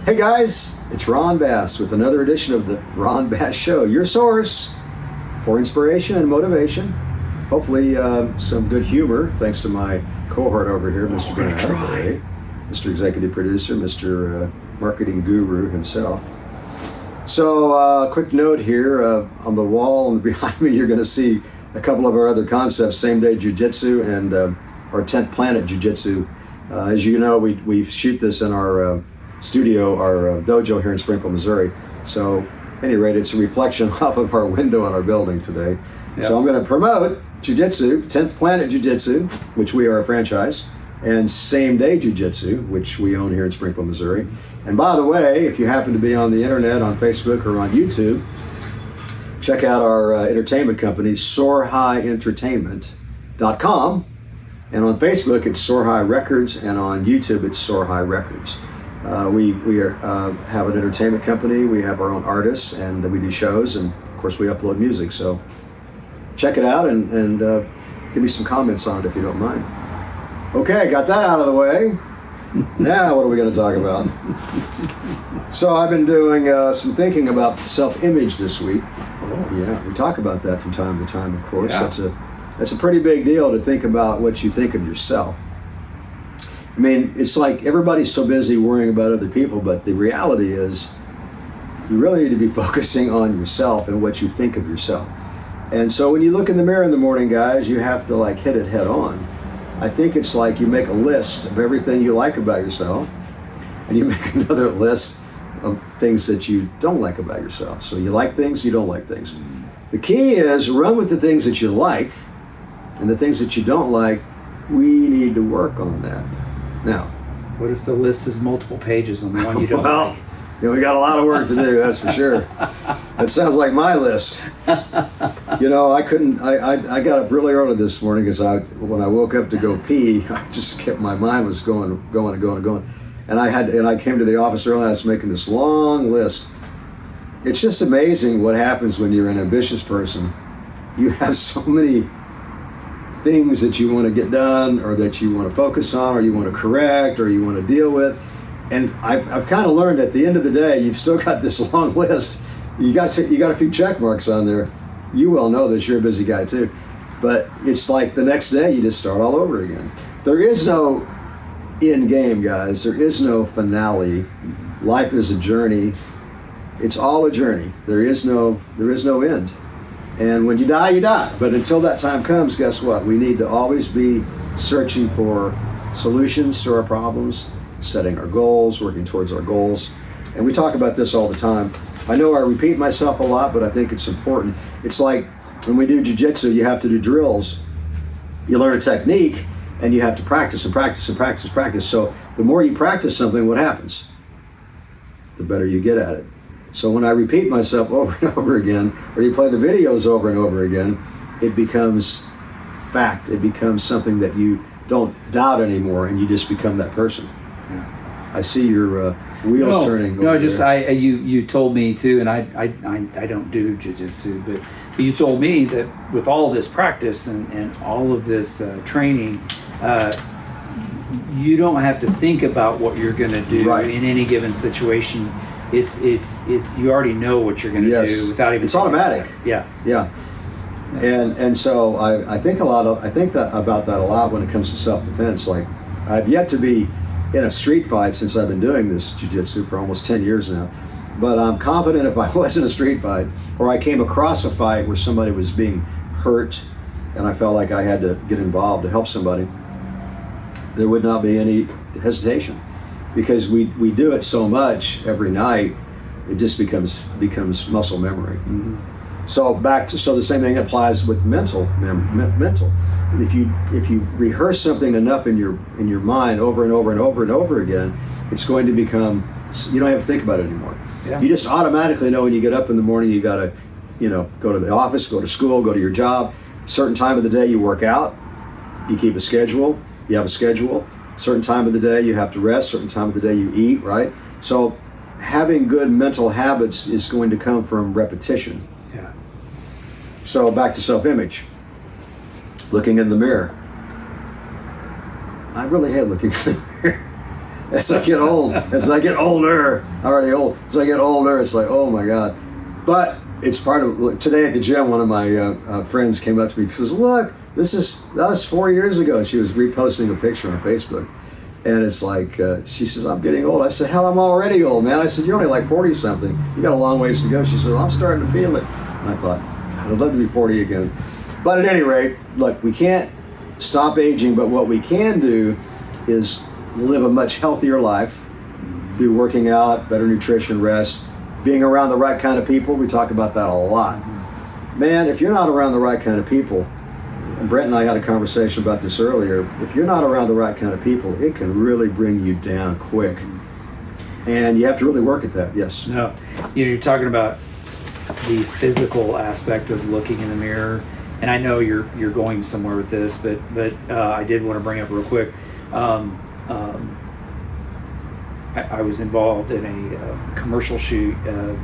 Hey guys, it's Ron Bass with another edition of the Ron Bass Show, your source for inspiration and motivation. Hopefully some good humor, thanks to my cohort over here, Mr. Brent Hathaway, Mr. Executive Producer, Mr. Marketing Guru himself. So quick note here, on the wall and behind me you're going to see a couple of our other concepts, Same Day Jiu-Jitsu and our 10th Planet Jiu-Jitsu. As you know, we shoot this in our studio, our dojo here in Springfield, Missouri. So at any rate, it's a reflection off of our window on our building today. Yep. So I'm going to promote Jiu-Jitsu, 10th Planet Jiu-Jitsu, which we are a franchise, and Same Day Jiu-Jitsu, which we own here in Springfield, Missouri. And by the way, if you happen to be on the internet, on Facebook or on YouTube, check out our entertainment company, SoarHighEntertainment.com. And on Facebook, it's Soar High Records, and on YouTube, it's Soar High Records. We have an entertainment company, we have our own artists, and we do shows, and of course we upload music. So check it out and give me some comments on it if you don't mind. Okay, got that out of the way. Now what are we going to talk about? So I've been doing some thinking about self-image this week. Yeah, we talk about that from time to time, of course. Yeah. That's a pretty big deal to think about what you think of yourself. I mean, it's like everybody's so busy worrying about other people, but the reality is you really need to be focusing on yourself and what you think of yourself. And so when you look in the mirror in the morning, guys, you have to like hit it head on. I think it's like you make a list of everything you like about yourself, and you make another list of things that you don't like about yourself. So you like things, you don't like things. The key is run with the things that you like, and the things that you don't like, we need to work on that. Now, what if the list is multiple pages on the one you don't well, like? You know, we got a lot of work to do, that's for sure. That sounds like my list. You know, I got up really early this morning because when I woke up to go pee, my mind was going. And I came to the office early and I was making this long list. It's just amazing what happens when you're an ambitious person. You have so many things that you want to get done, or that you want to focus on, or you want to correct, or you want to deal with. And I've kind of learned at the end of the day, you've still got this long list. You got a few check marks on there. You well know that you're a busy guy too. But it's like the next day you just start all over again. There is no end game, guys. There is no finale. Life is a journey. It's all a journey. There is no end. And when you die, you die. But until that time comes, guess what? We need to always be searching for solutions to our problems, setting our goals, working towards our goals. And we talk about this all the time. I know I repeat myself a lot, but I think it's important. It's like when we do jiu-jitsu, you have to do drills. You learn a technique, and you have to practice and practice and practice and practice. So the more you practice something, what happens? The better you get at it. So when I repeat myself over and over again, or you play the videos over and over again, it becomes fact. It becomes something that you don't doubt anymore, and you just become that person. Yeah. I see your wheels turning. No, just you told me too, and I don't do jiu-jitsu, but you told me that with all this practice and all of this training, you don't have to think about what you're going to do in any given situation. It's you already know what you're going to do without even. It's automatic. Yeah. And so I think about that a lot when it comes to self-defense. Like, I've yet to be in a street fight since I've been doing this jiu-jitsu for almost 10 years now. But I'm confident if I was in a street fight, or I came across a fight where somebody was being hurt and I felt like I had to get involved to help somebody, there would not be any hesitation. Because we do it so much every night, it just becomes muscle memory. Mm-hmm. So the same thing applies with mental. If you rehearse something enough in your mind over and over and over and over again, it's going to become, you don't have to think about it anymore. Yeah. You just automatically know when you get up in the morning, you got to, go to the office, go to school, go to your job. Certain time of the day you work out, you keep a schedule, you have a schedule. Certain time of the day you have to rest, certain time of the day you eat, right? So having good mental habits is going to come from repetition. Yeah. So back to self-image. Looking in the mirror. I really hate looking in the mirror. As I get old, as I get older, already old, as I get older, it's like, oh my God. But it's part of, today at the gym, one of my friends came up to me and says, look, that was 4 years ago. She was reposting a picture on Facebook. And it's like, she says, I'm getting old. I said, hell, I'm already old, man. I said, you're only like 40 something. You got a long ways to go. She said, well, I'm starting to feel it. And I thought, God, I'd love to be 40 again. But at any rate, look, we can't stop aging, but what we can do is live a much healthier life through working out, better nutrition, rest, being around the right kind of people. We talk about that a lot. Man, if you're not around the right kind of people, and Brent and I had a conversation about this earlier, if you're not around the right kind of people, it can really bring you down quick. And you have to really work at that, yes. No, you're talking about the physical aspect of looking in the mirror, and I know you're going somewhere with this, but I did want to bring up real quick. I was involved in a commercial shoot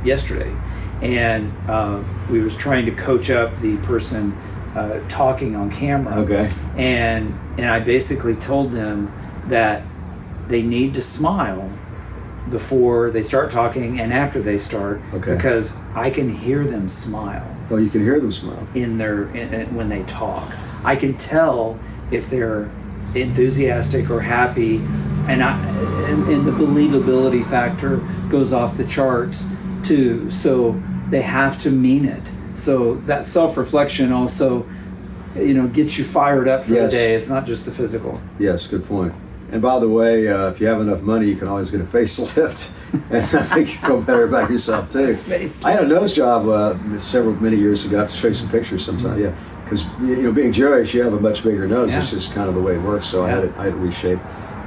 yesterday, and we was trying to coach up the person talking on camera. Okay. And I basically told them that they need to smile before they start talking and after they start, Okay. because I can hear them smile Oh, you can hear them smile. in when they talk. I can tell if they're enthusiastic or happy, and the believability factor goes off the charts too. So they have to mean it. So that self-reflection also, gets you fired up for Yes. the day. It's not just the physical. Yes, good point. And by the way, if you have enough money, you can always get a facelift, and I think you feel better about yourself too. Facelift. I had a nose job many years ago. I have to show you some pictures sometime. Yeah, because being Jewish, you have a much bigger nose. Yeah. It's just kind of the way it works. So Yeah. I had it reshaped,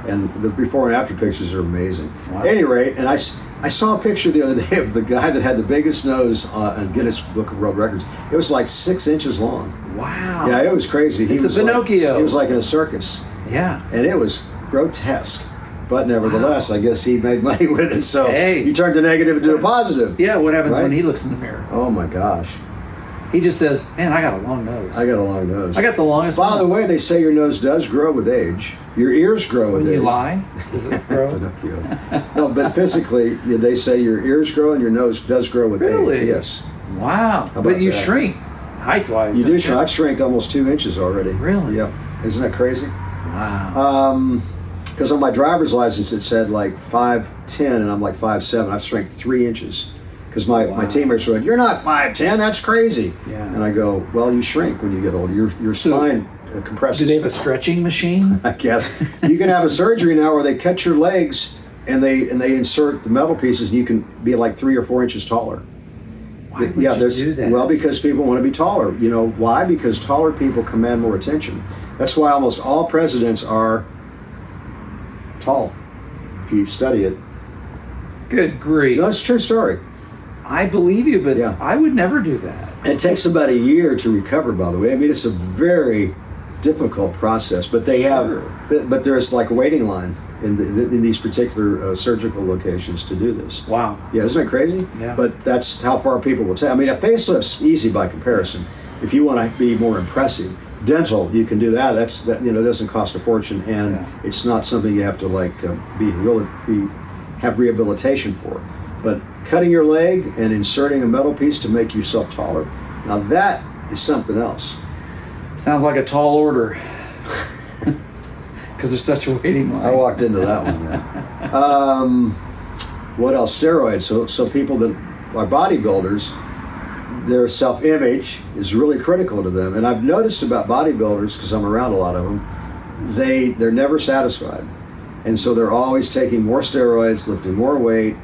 and the before and after pictures are amazing. Wow. At any rate, and I saw a picture the other day of the guy that had the biggest nose in Guinness Book of World Records. It was like 6 inches long. Wow. Yeah, it was crazy. It's a Pinocchio. He was like in a circus. Yeah. And it was grotesque. But nevertheless, I guess he made money with it. So Hey. you turned the negative into a positive. Yeah, what happens Right? when he looks in the mirror? Oh my gosh. He just says, man, I got a long nose. I got a long nose. I got the longest By one. the way, they say your nose does grow with age. Your ears grow with When age. you lie, does it grow? Pinocchio. No, but physically, they say your ears grow and your nose does grow with Really? age. Yes. Wow. How But about you that? shrink height-wise. You don't do shrink. I've shrinked almost 2 inches already. Really? Yep. Isn't that crazy? Wow. Because on my driver's license it said like 5'10", and I'm like 5'7". I've shrank 3 inches. Because my Wow. teammates were like, "You're not 5'10", that's crazy." Yeah. And I go, "Well, you shrink when you get older. Your So, spine compresses." Do they have a stretching machine? I guess you can have a surgery now where they cut your legs and they insert the metal pieces, and you can be like 3 or 4 inches taller. Why would you do that? Well, because people want to be taller. You know why? Because taller people command more attention. That's why almost all presidents are tall. If you study it, Good grief. no, it's a true story. I believe you, but Yeah. I would never do that. It takes about a year to recover. By the way, I mean it's a very difficult process. But they Sure. have, but there's like a waiting line in these particular surgical locations to do this. Wow. Yeah, isn't that crazy? Yeah. But that's how far people will take. I mean, a facelift's easy by comparison. If you want to be more impressive, dental, you can do that. That it doesn't cost a fortune, and Yeah. it's not something you have to have rehabilitation for. But cutting your leg and inserting a metal piece to make yourself taller, now that is something else. Sounds like a tall order. Because there's such a waiting line. I walked into that one. Man. What else? Steroids. So people that are bodybuilders, their self-image is really critical to them. And I've noticed about bodybuilders, because I'm around a lot of them, they're never satisfied, and so they're always taking more steroids, lifting more weight,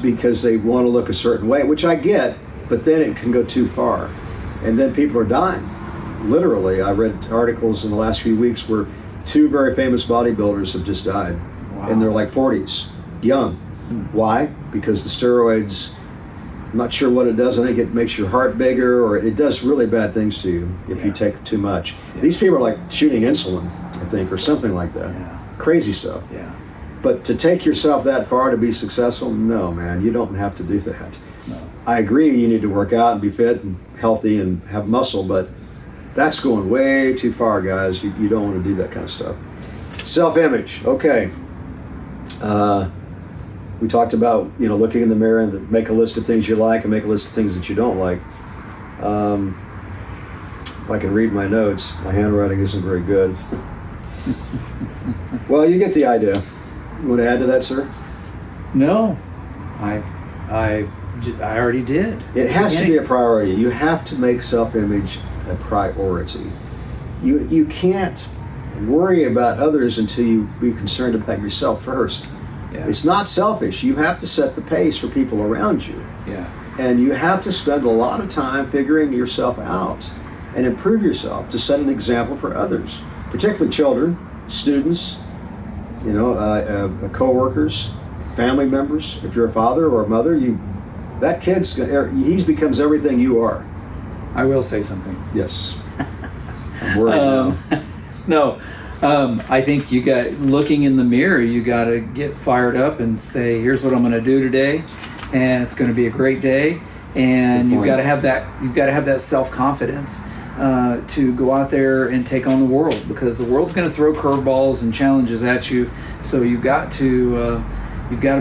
because they want to look a certain way, which I get. But then it can go too far, and then people are dying. Literally, I read articles in the last few weeks where 2 very famous bodybuilders have just died, Wow. and they're like 40s, young. Why? Because the steroids, I'm not sure what it does. I think it makes your heart bigger, or it does really bad things to you if you take too much. These people are like shooting insulin, I think, or something like that. Yeah. Crazy stuff. Yeah. But to take yourself that far to be successful, no, man, you don't have to do that. No. I agree, you need to work out and be fit and healthy and have muscle, but that's going way too far, guys. You don't want to do that kind of stuff. Self-image, okay. We talked about, looking in the mirror and make a list of things you like and make a list of things that you don't like. If I can read my notes, my handwriting isn't very good. Well, you get the idea. You want to add to that, sir? No, I already did. It has to be a priority. You have to make self-image a priority. You can't worry about others until you be concerned about yourself first. Yeah. It's not selfish. You have to set the pace for people around you. Yeah. And you have to spend a lot of time figuring yourself out and improve yourself to set an example for others, particularly children, students, co-workers, family members. If you're a father or a mother, that kid's, he becomes everything you are. I will say something. Yes. I'm worried now. No, I think looking in the mirror, you got to get fired up and say, here's what I'm going to do today, and it's going to be a great day. And you've got to have that self-confidence to go out there and take on the world, because the world's going to throw curveballs and challenges at you. So you've got to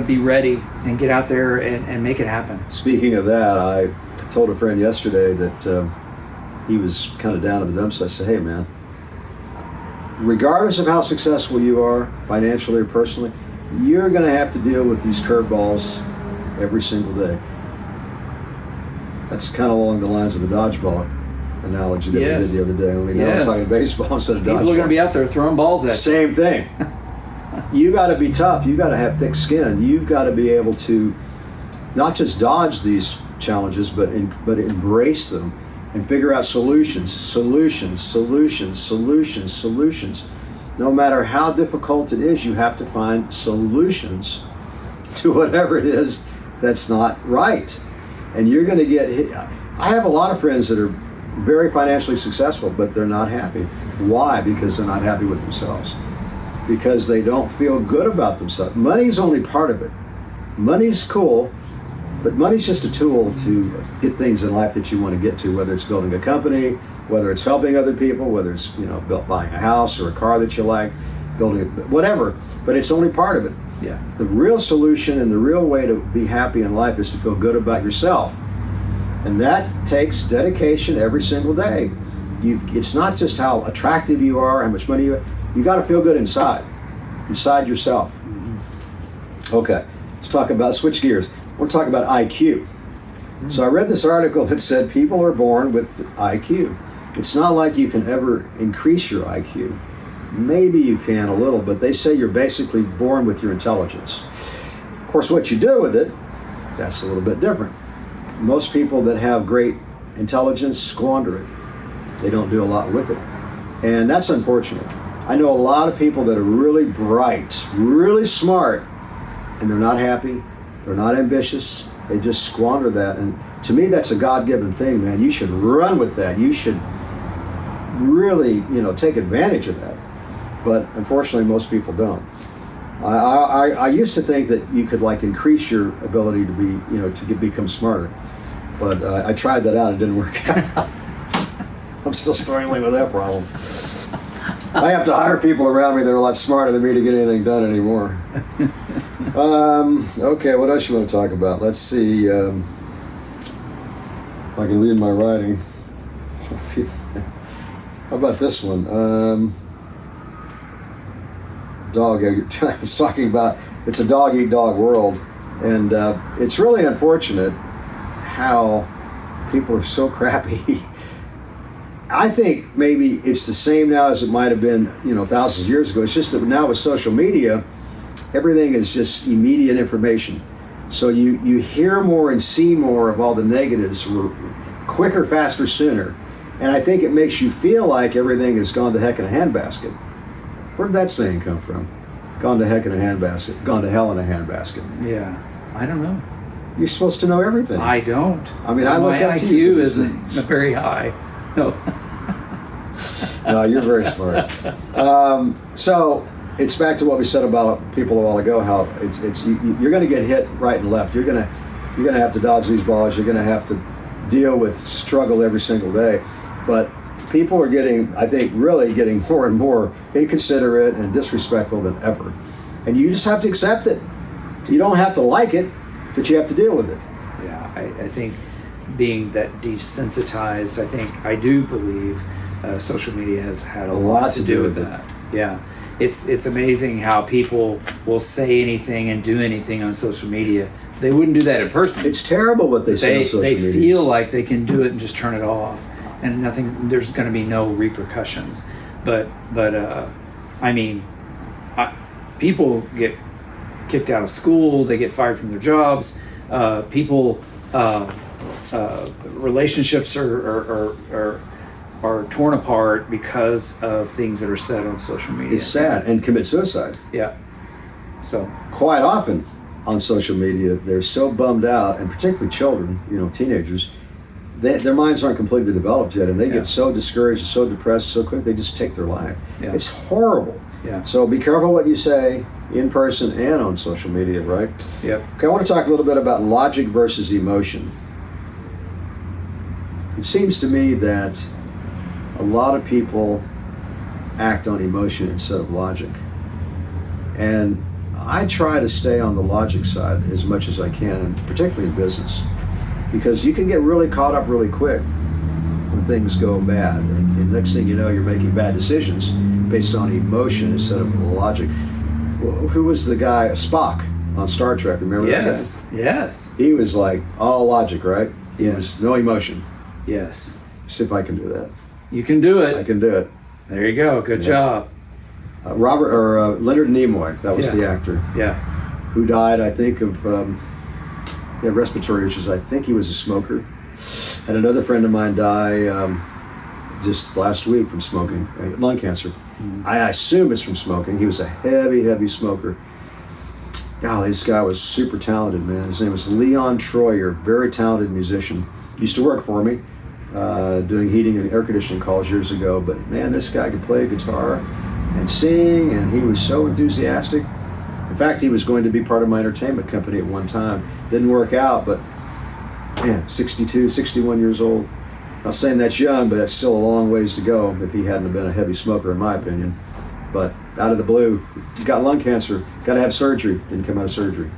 be ready and get out there and make it happen. Speaking of that, I told a friend yesterday that he was kind of down in the dumps. I said, hey man, regardless of how successful you are, financially or personally, you're going to have to deal with these curveballs every single day. That's kind of along the lines of the dodgeball analogy that we did the other day. Only now we're talking baseball instead of dodgeball. People are going to be out there throwing balls at you. Same thing. You got to be tough. You got to have thick skin. You've got to be able to not just dodge these challenges, but embrace them and figure out solutions. No matter how difficult it is, you have to find solutions to whatever it is that's not right. And you're going to get hit. I have a lot of friends that are very financially successful, but they're not happy. Why? Because they're not happy with themselves. Because they don't feel good about themselves. Money's only part of it. Money's cool, but money's just a tool to get things in life that you want to get to, whether it's building a company, whether it's helping other people, whether it's buying a house or a car that you like, building whatever. But it's only part of it. Yeah. The real solution and the real way to be happy in life is to feel good about yourself. And that takes dedication every single day. It's not just how attractive you are, how much money you have. You got to feel good inside yourself. Okay, switch gears. We're talking about IQ. So I read this article that said people are born with IQ. It's not like you can ever increase your IQ. Maybe you can a little, but they say you're basically born with your intelligence. Of course, what you do with it, that's a little bit different. Most people that have great intelligence squander it. They don't do a lot with it. And that's unfortunate. I know a lot of people that are really bright, really smart, and they're not happy, they're not ambitious, they just squander that. And to me, that's a God-given thing, man. You should run with that. You should really, take advantage of that. But unfortunately, most people don't. I used to think that you could increase your ability to be, become smarter. But I tried that out, it didn't work out. I'm still struggling with that problem. I have to hire people around me that are a lot smarter than me to get anything done anymore. Okay, what else you want to talk about? Let's see if I can read my writing. How about this one? Dog, I was talking about, it's a dog-eat-dog world, and it's really unfortunate how people are so crappy. I think maybe it's the same now as it might have been, thousands of years ago. It's just that now with social media, everything is just immediate information. So you hear more and see more of all the negatives quicker, faster, sooner. And I think it makes you feel like everything has gone to heck in a handbasket. Where did that saying come from? Gone to heck in a handbasket. Gone to hell in a handbasket. Yeah, I don't know. You're supposed to know everything. I don't. I mean, I look up to you. My IQ isn't very high. No. No, you're very smart. So it's back to what we said about people a while ago. How you're going to get hit right and left. You're going to have to dodge these balls. You're going to have to deal with struggle every single day. But people are getting, I think, really getting more and more inconsiderate and disrespectful than ever. and you just have to accept it. You don't have to like it, but you have to deal with it. Yeah, I think being that desensitized, I do believe social media has had a lot to do with that. Yeah, it's amazing how people will say anything and do anything on social media. They wouldn't do that in person. It's terrible what they say on social They media. feel like they can do it and just turn it off, and there's going to be no repercussions. But I mean, people get kicked out of school, they get fired from their jobs. People, relationships are torn apart because of things that are said on social media. It's sad, and commit suicide. Yeah. So Quite often on social media, they're so bummed out, and particularly children, teenagers, their minds aren't completely developed yet, and they Yeah. get so discouraged, so depressed so quick, they just take their life. Yeah. It's horrible. Yeah. So be careful what you say in person and on social media, right? Yep. Okay, I want to talk a little bit about logic versus emotion. It seems to me that a lot of people act on emotion instead of logic. And I try to stay on the logic side as much as I can, and particularly in business, because you can get really caught up really quick when things go bad. And next thing you know, you're making bad decisions based on emotion instead of logic. Who was the guy? Spock on Star Trek, remember that guy? Yes. He was like all logic, right? He Yes. was no emotion. Yes. See if I can do that. You can do I it. can do it. There you go. Good Yeah. job. Leonard Nimoy, that was Yeah. the actor, Yeah. who died, I think, of respiratory issues. I think he was a smoker. Had another friend of mine die just last week from smoking, lung cancer. I assume it's from smoking. He was a heavy, heavy smoker. Golly, this guy was super talented, man. His name was Leon Troyer, very talented musician. Used to work for me, doing heating and air conditioning calls years ago. But man, this guy could play guitar and sing, and he was so enthusiastic. In fact, he was going to be part of my entertainment company at one time. Didn't work out, but man, 62, 61 years old. Not saying that's young, but that's still a long ways to go if he hadn't have been a heavy smoker, in my opinion. But out of the blue, he's got lung cancer, got to have surgery, didn't come out of surgery.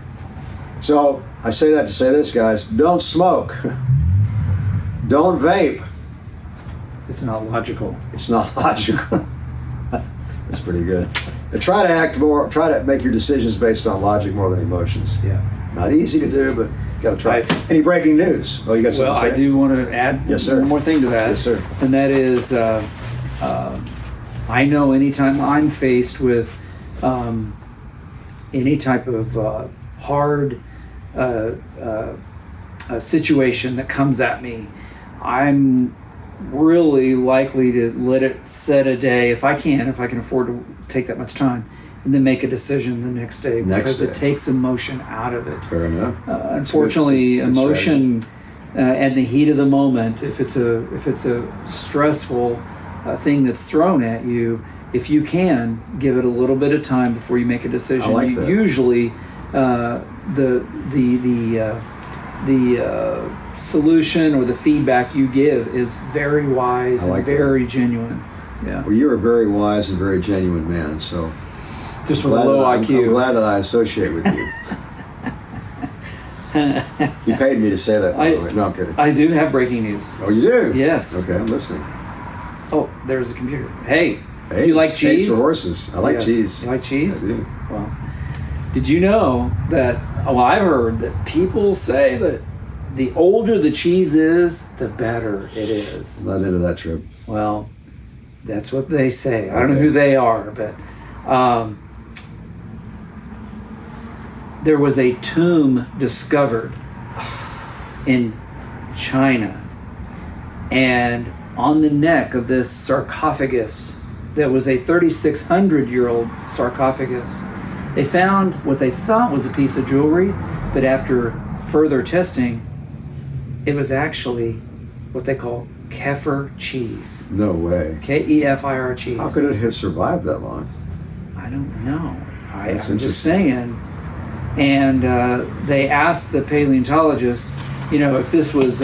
So I say that to say this, guys, don't smoke. Don't vape. It's not logical. It's not logical. That's pretty good. But try to make your decisions based on logic more than emotions. Yeah. Not easy to do, but got to try. Right. Any breaking news? Oh, you got something Well, to say? I do want to add Yes, sir. one more thing to that. Yes, sir. And that is, I know anytime I'm faced with any type of hard situation that comes at me, I'm really likely to let it set a day if I can afford to take that much time, and then make a decision the next day because it takes emotion out of it. Fair enough. Unfortunately, Good emotion and the heat of the moment, if it's a stressful thing that's thrown at you, if you can give it a little bit of time before you make a decision, I like that. usually the solution or the feedback you give is very wise I like and that. very genuine. Yeah, Well, you're a very wise and very genuine man, so just with a low I'm IQ. glad that I associate with you. You paid me to say that, by the way. No, I'm kidding. I do have breaking news. Oh, you do? Yes. Okay, I'm listening. Oh, there's a computer. Hey, Hey, do you like cheese? Cheese for horses. I like Yes. cheese. You like cheese? I do. Well, did you know that? Well, I've heard that people say that the older the cheese is, the better it is. Not into that trip. Well, that's what they say. I don't know Okay. who they are, but there was a tomb discovered in China, and on the neck of this sarcophagus, that was a 3,600-year-old sarcophagus, they found what they thought was a piece of jewelry, but after further testing, it was actually what they call kefir cheese. No way. Kefir cheese. How could it have survived that long? I don't know. I'm That's just interesting. saying. And they asked the paleontologist, if this was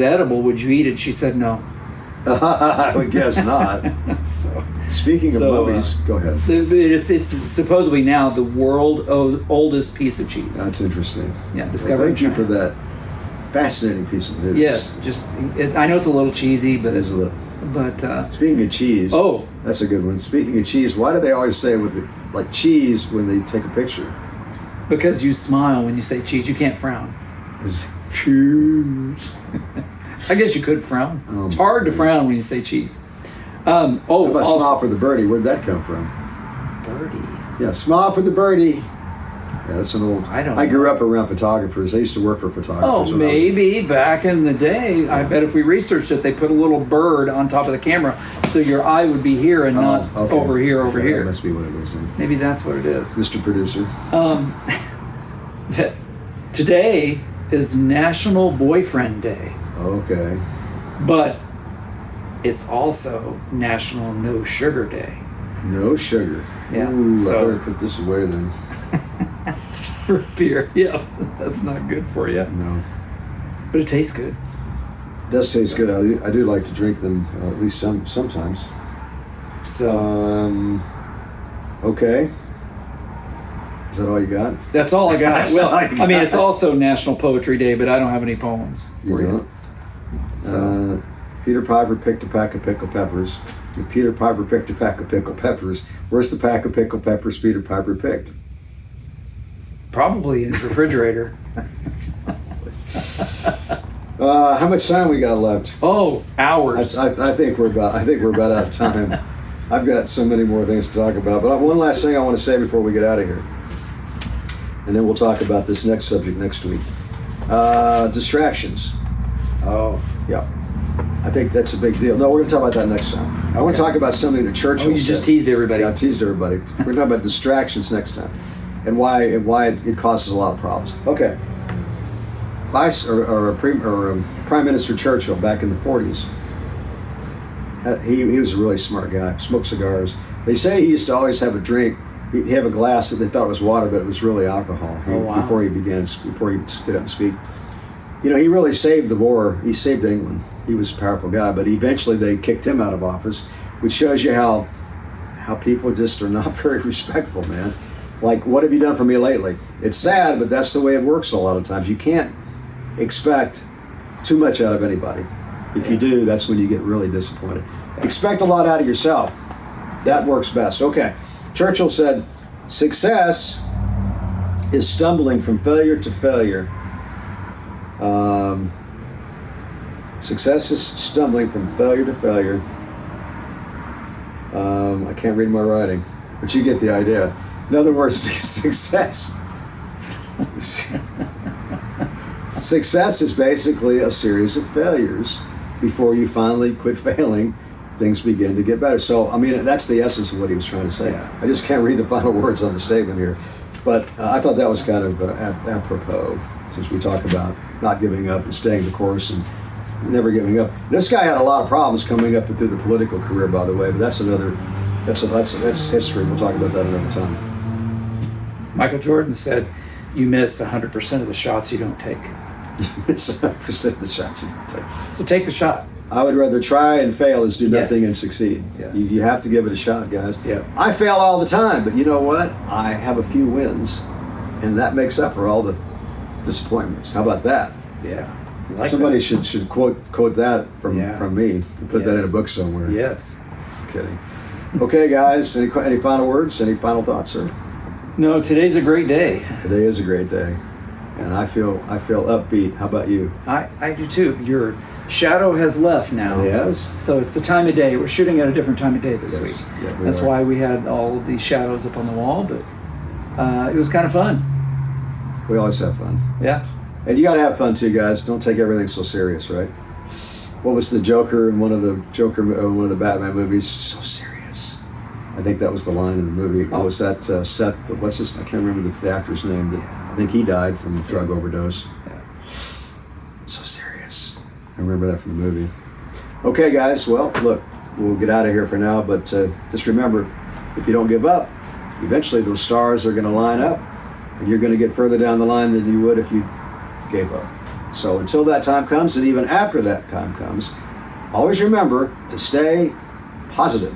edible, would you eat it? She said no. I would guess not. So Speaking of So, mummies, go ahead. It's supposedly now the oldest piece of cheese. That's interesting. Yeah, Well, discovered. thank you for that fascinating piece of news. Yes, I know it's a little cheesy, It is a little. but Speaking of cheese, oh, that's a good one. Speaking of cheese, why do they always say like cheese when they take a picture? because you smile when you say cheese, you can't frown. Is Cheese. I guess you could frown. Oh, It's hard to my frown when you say cheese. how about Also, smile for the birdie? Where'd that come from? birdie. Yeah, smile for the birdie. Yeah, that's an old. I don't I grew know. up around photographers. I used to work for Oh, photographers. when I was- maybe back in the day. I bet if we researched it, they put a little bird on top of the camera, so your eye would be here and not Oh, okay. over here, over Okay, here. That must be what it is then. Maybe that's what it is. Mr. Producer. Today is National Boyfriend Day, Okay. but it's also National No Sugar Day. No sugar. Yeah, Ooh, so- I better put this away then. Beer, yeah, that's not good for you, No. but it tastes good. It does taste good. I do like to drink them at least sometimes. So Okay. Is that all you got? that's all I got. That's Well, all you I mean, it's got. also National Poetry Day, but I don't have any poems You for you. don't? So Peter Piper picked a pack of pickled peppers. And Peter Piper picked a pack of pickled peppers. Where's the pack of pickled peppers Peter Piper picked? probably in his refrigerator. How much time we got left? Oh, hours. I think we're about out of time. I've got so many more things to talk about, but one last thing I want to say before we get out of here, and then we'll talk about this next subject next week. Distractions. Oh, Yeah, I think that's a big deal. No, we're going to talk about that next time. I want to Okay. talk about something that Churchill oh, you said. just teased everybody. Yeah, I teased everybody. We're going to talk about distractions next time, and why it causes a lot of problems. Okay. Prime Minister Churchill back in the 40s. He was a really smart guy. Smoked cigars. They say he used to always have a drink. He'd have a glass that they thought was water, but it was really alcohol. Oh, wow. Before he spit up and speak. You know, he really saved the war. He saved England. He was a powerful guy, but eventually they kicked him out of office, which shows you how people just are not very respectful, man. Like, what have you done for me lately? It's sad, but that's the way it works a lot of times. You can't expect too much out of anybody. If you do, that's when you get really disappointed. Expect a lot out of yourself. That works best. Okay. Churchill said, success is stumbling from failure to failure. Success is stumbling from failure to failure. I can't read my writing, but you get the idea. In other words, success. Success is basically a series of failures. Before you finally quit failing, things begin to get better. So, I mean, that's the essence of what he was trying to say. Yeah. I just can't read the final words on the statement here. But I thought that was kind of apropos, since we talk about not giving up and staying the course and never giving up. This guy had a lot of problems coming up through the political career, by the way, but that's history. We'll talk about that another time. Michael Jordan said, "You miss 100% of the shots you don't take. It's 100% of the shots you take. So take the shot." I would rather try and fail as do nothing Yes. and succeed. Yes. You have to give it a shot, guys. Yeah. I fail all the time, but you know what? I have a few wins, and that makes up for all the disappointments. How about that? Yeah. I like Somebody that. should quote that from me and put that in a Yes. book somewhere. Yes. Kidding. Okay, guys. Any final words? Any final thoughts, sir? No, today's a great day. Today is a great day, and I feel upbeat. How about you? I do too. Your shadow has left now. Yes. So it's the time of day. We're shooting at a different time of day this Yes. week. Yeah, we That's are. why we had all of these shadows up on the wall, but it was kind of fun. We always have fun. Yeah. And you gotta have fun too, guys. Don't take everything so serious, right? What was the Joker in one of the Batman movies? So serious. I think that was the line in the movie. Oh. Was that Seth? What's his? I can't remember the actor's name. But I think he died from a drug overdose. Yeah. So serious. I remember that from the movie. Okay, guys. Well, look, we'll get out of here for now. But just remember, if you don't give up, eventually those stars are going to line up, and you're going to get further down the line than you would if you gave up. So until that time comes, and even after that time comes, always remember to stay positive.